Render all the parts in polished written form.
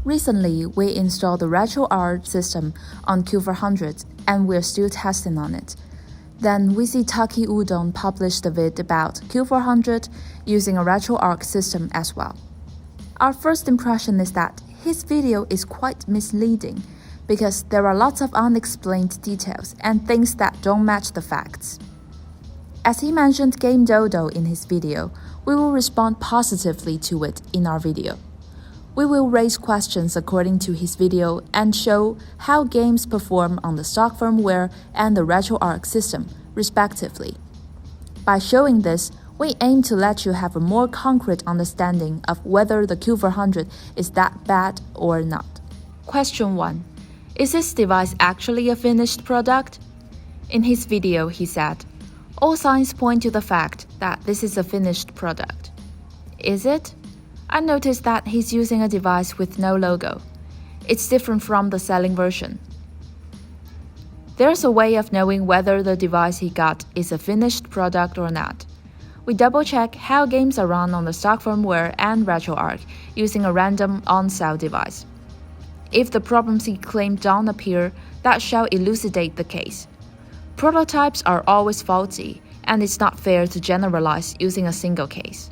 Recently, we installed the RetroArch system on Q400 and we're still testing on it. Then we see Taki Udon published a vid about Q400 using a RetroArch system as well. Our first impression is that his video is quite misleading because there are lots of unexplained details and things that don't match the facts. As he mentioned game Dodo in his video, we will respond positively to it in our video. We will raise questions according to his video and show how games perform on the stock firmware and the RetroArch system, respectively. By showing this, we aim to let you have a more concrete understanding of whether the Q400 is that bad or not. Question 1. Is this device actually a finished product? In his video, he said, "All signs point to the fact that this is a finished product." Is it? I noticed that he's using a device with no logo. It's different from the selling version. There's a way of knowing whether the device he got is a finished product or not. We double-check how games are run on the stock firmware and RetroArch using a random on-sale device. If the problems he claimed don't appear, that shall elucidate the case. Prototypes are always faulty, and it's not fair to generalize using a single case.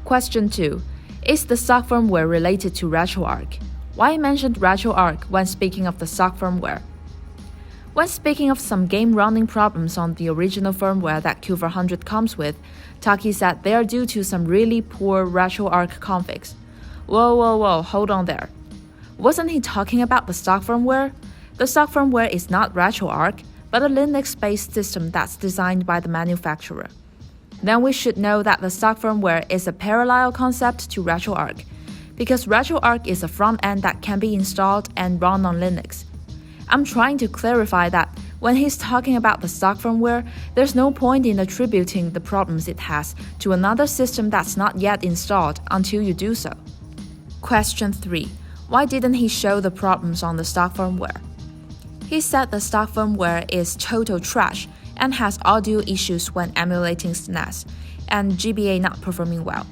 Question 2. Is the stock firmware related to RetroArch? Why mentioned RetroArch when speaking of the stock firmware? When speaking of some game running problems on the original firmware that Q400 comes with, Taki said they are due to some really poor RetroArch configs. Whoa, hold on there. Wasn't he talking about the stock firmware? The stock firmware is not RetroArch, but a Linux-based system that's designed by the manufacturer. Then we should know that the stock firmware is a parallel concept to RetroArch, because RetroArch is a front end that can be installed and run on Linux. I'm trying to clarify that when he's talking about the stock firmware, there's no point in attributing the problems it has to another system that's not yet installed until you do so. Question 3. Why didn't he show the problems on the stock firmware? He said the stock firmware is total trash and has audio issues when emulating SNES, and GBA not performing well.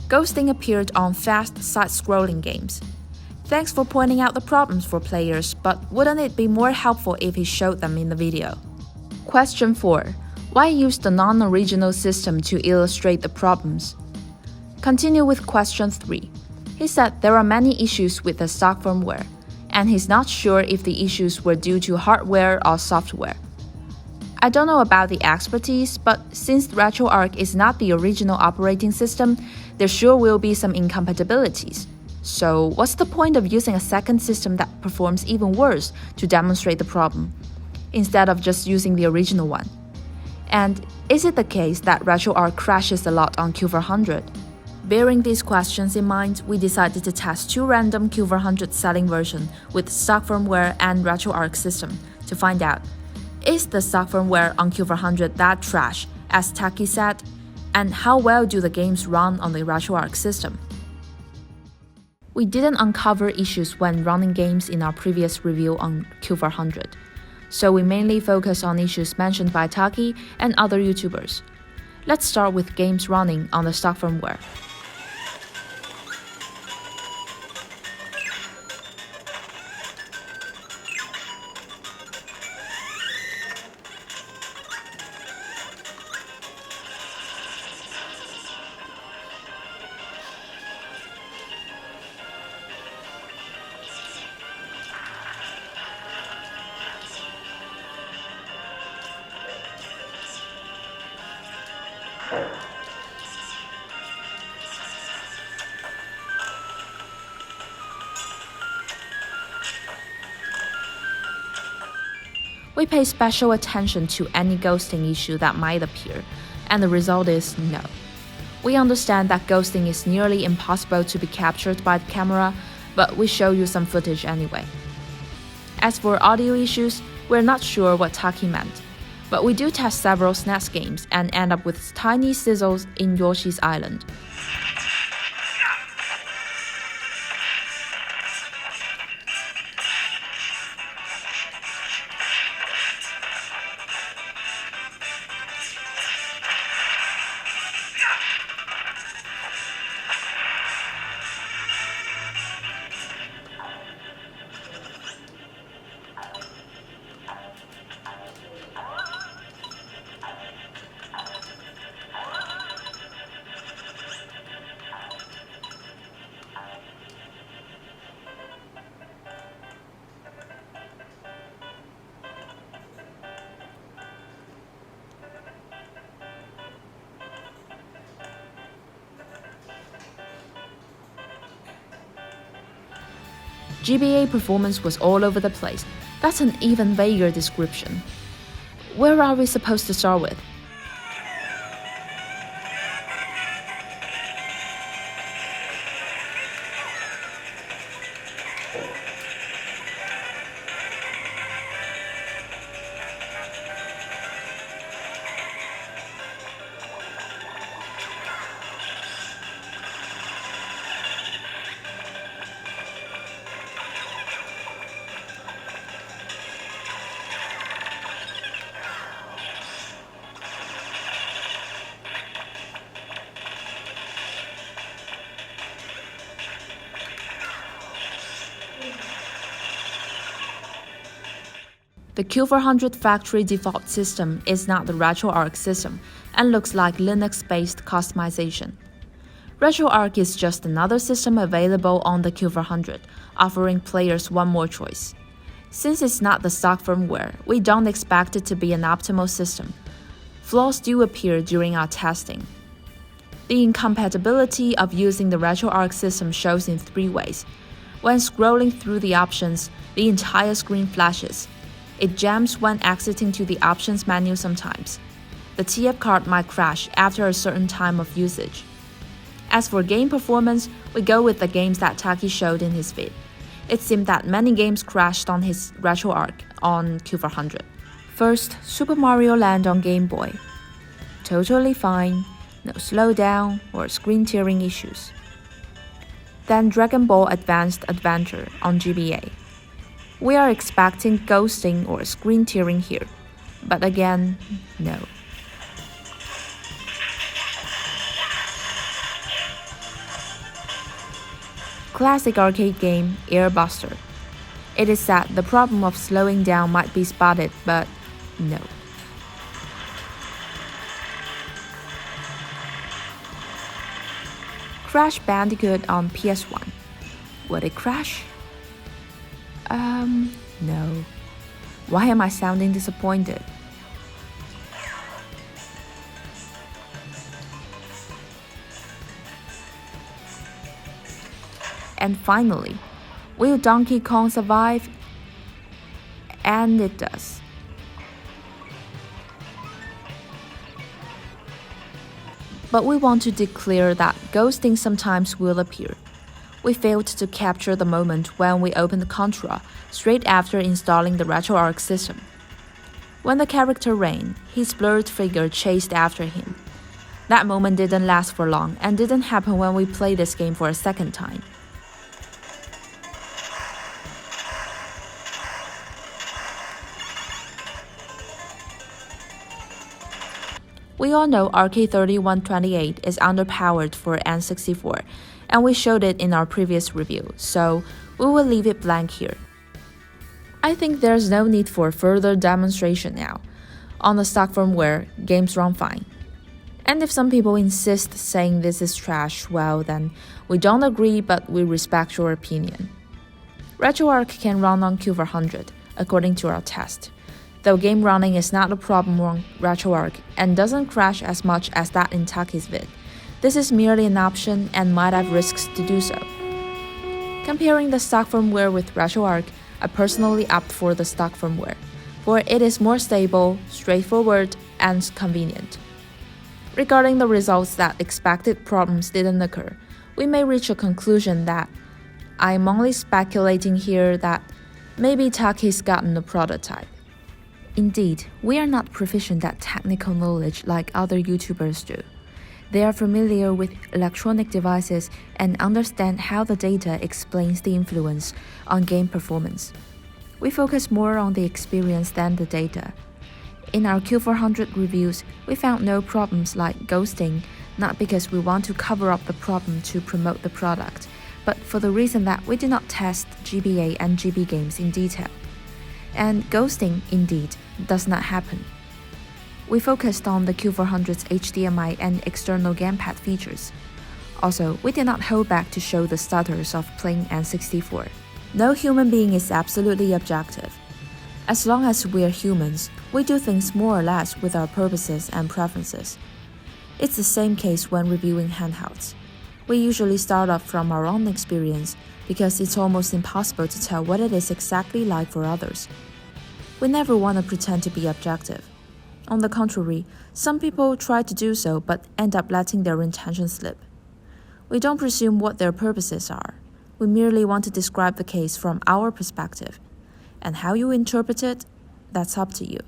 Ghosting appeared on fast side-scrolling games. Thanks for pointing out the problems for players, but wouldn't it be more helpful if he showed them in the video? Question 4. Why use the non-original system to illustrate the problems? Continue with question 3. He said there are many issues with the stock firmware, and he's not sure if the issues were due to hardware or software. I don't know about the expertise, but since RetroArch is not the original operating system, there sure will be some incompatibilities. So what's the point of using a second system that performs even worse to demonstrate the problem, instead of just using the original one? And is it the case that RetroArch crashes a lot on Q400? Bearing these questions in mind, we decided to test two random Q400 selling versions with stock firmware and RetroArch system to find out, is the stock firmware on Q400 that trash, as Taki said, and how well do the games run on the RetroArch system? We didn't uncover issues when running games in our previous review on Q400, so we mainly focus on issues mentioned by Taki and other YouTubers. Let's start with games running on the stock firmware. We pay special attention to any ghosting issue that might appear, and the result is no. We understand that ghosting is nearly impossible to be captured by the camera, but we show you some footage anyway. As for audio issues, we're not sure what Taki meant, but we do test several SNES games and end up with tiny sizzles in Yoshi's Island. GBA performance was all over the place. That's an even vaguer description. Where are we supposed to start with? The Q400 factory default system is not the RetroArch system and looks like Linux-based customization. RetroArch is just another system available on the Q400, offering players one more choice. Since it's not the stock firmware, we don't expect it to be an optimal system. Flaws do appear during our testing. The incompatibility of using the RetroArch system shows in 3 ways. When scrolling through the options, the entire screen flashes. It jams when exiting to the options menu sometimes. The TF card might crash after a certain time of usage. As for game performance, we go with the games that Taki showed in his vid. It seemed that many games crashed on his RetroArch on Q400. First, Super Mario Land on Game Boy. Totally fine, no slowdown or screen tearing issues. Then Dragon Ball Advanced Adventure on GBA. We are expecting ghosting or screen tearing here, but again, no. Classic arcade game Airbuster. It is said the problem of slowing down might be spotted, but no. Crash Bandicoot on PS1. Would it crash? No. Why am I sounding disappointed? And finally, will Donkey Kong survive? And it does. But we want to declare that ghosting sometimes will appear. We failed to capture the moment when we opened Contra straight after installing the RetroArch system. When the character ran, his blurred figure chased after him. That moment didn't last for long and didn't happen when we played this game for a second time. We all know RK3128 is underpowered for N64, and we showed it in our previous review, so we will leave it blank here. I think there's no need for further demonstration now. On the stock firmware, games run fine. And if some people insist saying this is trash, well then, we don't agree but we respect your opinion. RetroArch can run on Q400, according to our test. Though game running is not a problem on RetroArch and doesn't crash as much as that in Taki's vid, this is merely an option and might have risks to do so. Comparing the stock firmware with RetroArch, I personally opt for the stock firmware, for it is more stable, straightforward, and convenient. Regarding the results that expected problems didn't occur, we may reach a conclusion that I'm only speculating here that maybe Taki's gotten a prototype. Indeed, we are not proficient at technical knowledge like other YouTubers do. They are familiar with electronic devices and understand how the data explains the influence on game performance. We focus more on the experience than the data. In our Q400 reviews, we found no problems like ghosting, not because we want to cover up the problem to promote the product, but for the reason that we did not test GBA and GB games in detail. And ghosting, indeed, does not happen. We focused on the Q400's HDMI and external gamepad features. Also, we did not hold back to show the stutters of playing N64. No human being is absolutely objective. As long as we're humans, we do things more or less with our purposes and preferences. It's the same case when reviewing handhelds. We usually start off from our own experience because it's almost impossible to tell what it is exactly like for others. We never want to pretend to be objective. On the contrary, some people try to do so but end up letting their intentions slip. We don't presume what their purposes are. We merely want to describe the case from our perspective. And how you interpret it, that's up to you.